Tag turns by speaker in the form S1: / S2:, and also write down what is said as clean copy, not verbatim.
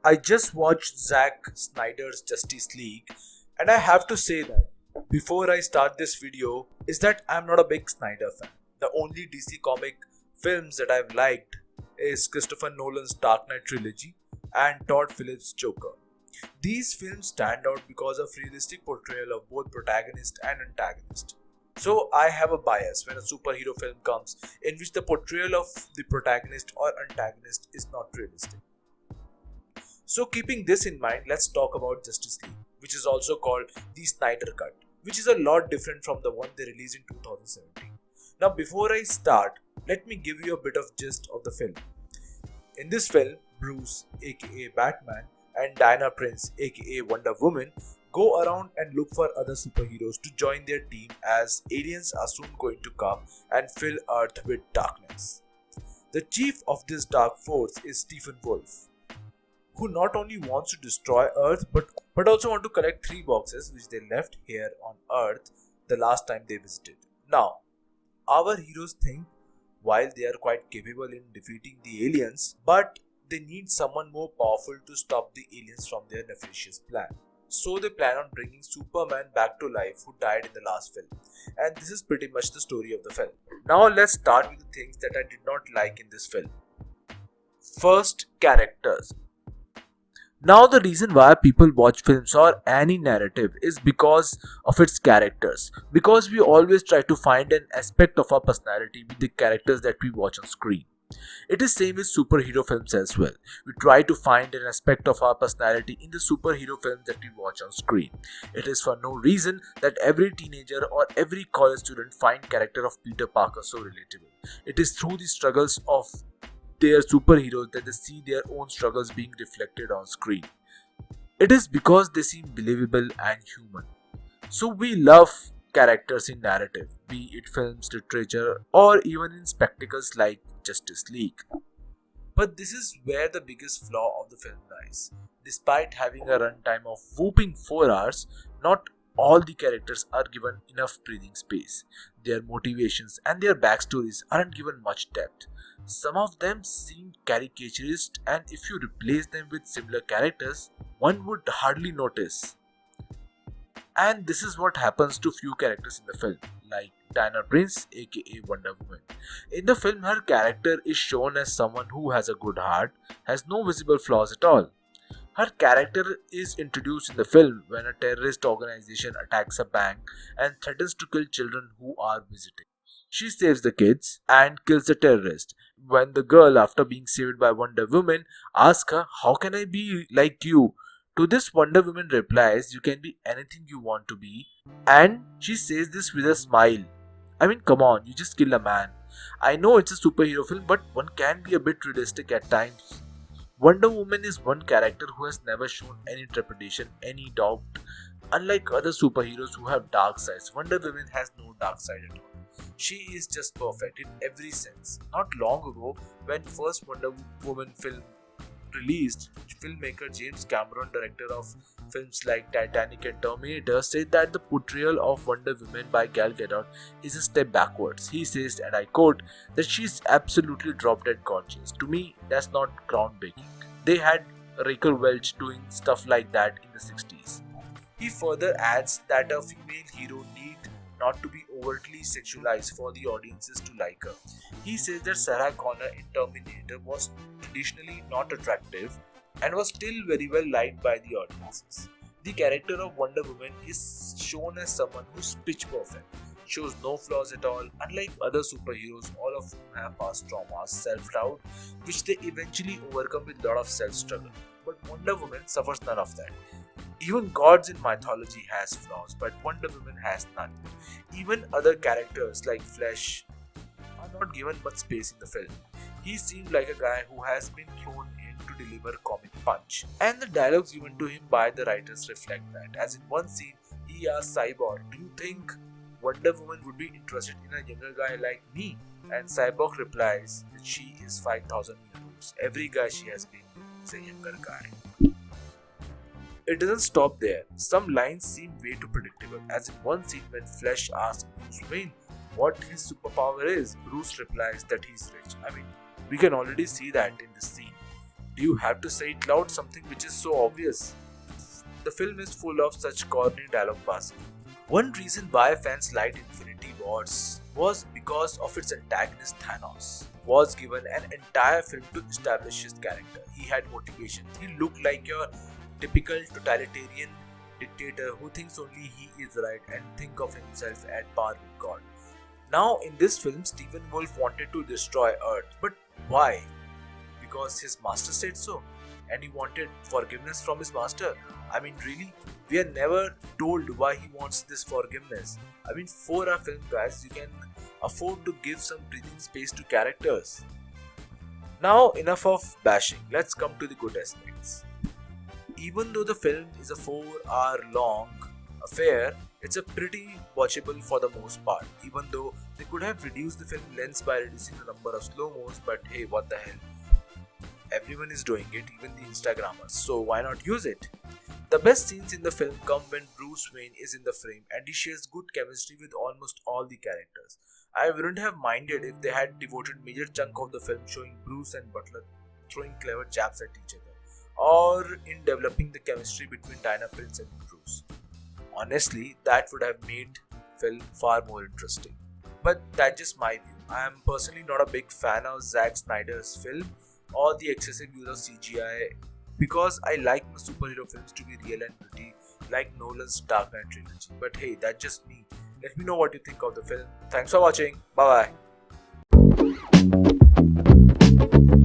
S1: I just watched Zack Snyder's Justice League, and I have to say that before I start this video is that I'm not a big Snyder fan. The only DC comic films that I've liked is Christopher Nolan's Dark Knight trilogy and Todd Philip's Joker. These films stand out because of realistic portrayal of both protagonist and antagonist. So I have a bias when a superhero film comes in which the portrayal of the protagonist or antagonist is not realistic. So keeping this in mind, let's talk about Justice League, which is also called the Snyder Cut, which is a lot different from the one they released in 2017. Now before I start, let me give you a bit of gist of the film. In this film, Bruce aka Batman and Diana Prince aka Wonder Woman go around and look for other superheroes to join their team as aliens are soon going to come and fill Earth with darkness. The chief of this dark force is Stephen Wolf, who not only wants to destroy Earth but also want to collect 3 boxes which they left here on Earth the last time they visited. Now, our heroes think while they are quite capable in defeating the aliens, but they need someone more powerful to stop the aliens from their nefarious plan. So they plan on bringing Superman back to life who died in the last film. And this is pretty much the story of the film. Now let's start with the things that I did not like in this film. First, characters. Now the reason why people watch films or any narrative is because of its characters. Because we always try to find an aspect of our personality with the characters that we watch on screen. It is same with superhero films as well. We try to find an aspect of our personality in the superhero films that we watch on screen. It is for no reason that every teenager or every college student find character of Peter Parker so relatable. It is through the struggles of their superheroes that they see their own struggles being reflected on screen. It is because they seem believable and human. So we love characters in narrative, be it films, literature, or even in spectacles like Justice League. But this is where the biggest flaw of the film lies. Despite having a runtime of whooping 4 hours, not all the characters are given enough breathing space. Their motivations and their backstories aren't given much depth. Some of them seem caricaturist, and if you replace them with similar characters, one would hardly notice. And this is what happens to few characters in the film, like Diana Prince aka Wonder Woman. In the film, her character is shown as someone who has a good heart, has no visible flaws at all. Her character is introduced in the film when a terrorist organization attacks a bank and threatens to kill children who are visiting. She saves the kids and kills the terrorist. When the girl, after being saved by Wonder Woman, asks her, "How can I be like you?" To this, Wonder Woman replies, "You can be anything you want to be." And she says this with a smile. I mean, come on, you just kill a man. I know it's a superhero film, but one can be a bit realistic at times. Wonder Woman is one character who has never shown any trepidation, any doubt. Unlike other superheroes who have dark sides, Wonder Woman has no dark side at all. She is just perfect in every sense. Not long ago, when first Wonder Woman film released, filmmaker James Cameron, director of films like Titanic and Terminator, said that the portrayal of Wonder Woman by Gal Gadot is a step backwards. He says, and I quote, that she's absolutely drop dead gorgeous. To me, that's not groundbreaking. They had Raquel Welch doing stuff like that in the 60s. He further adds that a female hero need not to be overtly sexualized for the audiences to like her. He says that Sarah Connor in Terminator was traditionally not attractive and was still very well liked by the audiences. The character of Wonder Woman is shown as someone who's pitch perfect, shows no flaws at all, unlike other superheroes, all of whom have past traumas, self-doubt, which they eventually overcome with a lot of self-struggle. But Wonder Woman suffers none of that. Even gods in mythology has flaws, but Wonder Woman has none. Even other characters like Flash are not given much space in the film. He seemed like a guy who has been thrown in to deliver comic punch. And the dialogues given to him by the writers reflect that. As in one scene, he asks Cyborg, "Do you think Wonder Woman would be interested in a younger guy like me?" And Cyborg replies that she is 5,000 years old. Every guy she has been with is a younger guy. It doesn't stop there. Some lines seem way too predictable, as in one scene when Flash asks Bruce Wayne what his superpower is, Bruce replies that he's rich. I mean, we can already see that in this scene. Do you have to say it loud, something which is so obvious? The film is full of such corny dialogue passing. One reason why fans liked Infinity Wars was because of its antagonist Thanos. Was given an entire film to establish his character. He had motivations. He looked like your typical totalitarian dictator who thinks only he is right and think of himself at par with God. Now in this film, Stephen Wolf wanted to destroy Earth. But why? Because his master said so. And he wanted forgiveness from his master. I mean, really? We are never told why he wants this forgiveness. I mean, for a film, guys, you can afford to give some breathing space to characters. Now, enough of bashing. Let's come to the good aspects. Even though the film is a 4-hour long affair, it's a pretty watchable for the most part. Even though they could have reduced the film length by reducing the number of slow-mos, but hey, what the hell. Everyone is doing it, even the Instagrammers, so why not use it? The best scenes in the film come when Bruce Wayne is in the frame and he shares good chemistry with almost all the characters. I wouldn't have minded if they had devoted major chunk of the film showing Bruce and Butler throwing clever jabs at each other, or in developing the chemistry between Diana Prince and Bruce. Honestly, that would have made film far more interesting. But that's just my view. I am personally not a big fan of Zack Snyder's film or the excessive use of CGI because I like my superhero films to be real and gritty like Nolan's Dark Knight trilogy. But hey, that's just me. Let me know what you think of the film. Thanks for watching. Bye bye.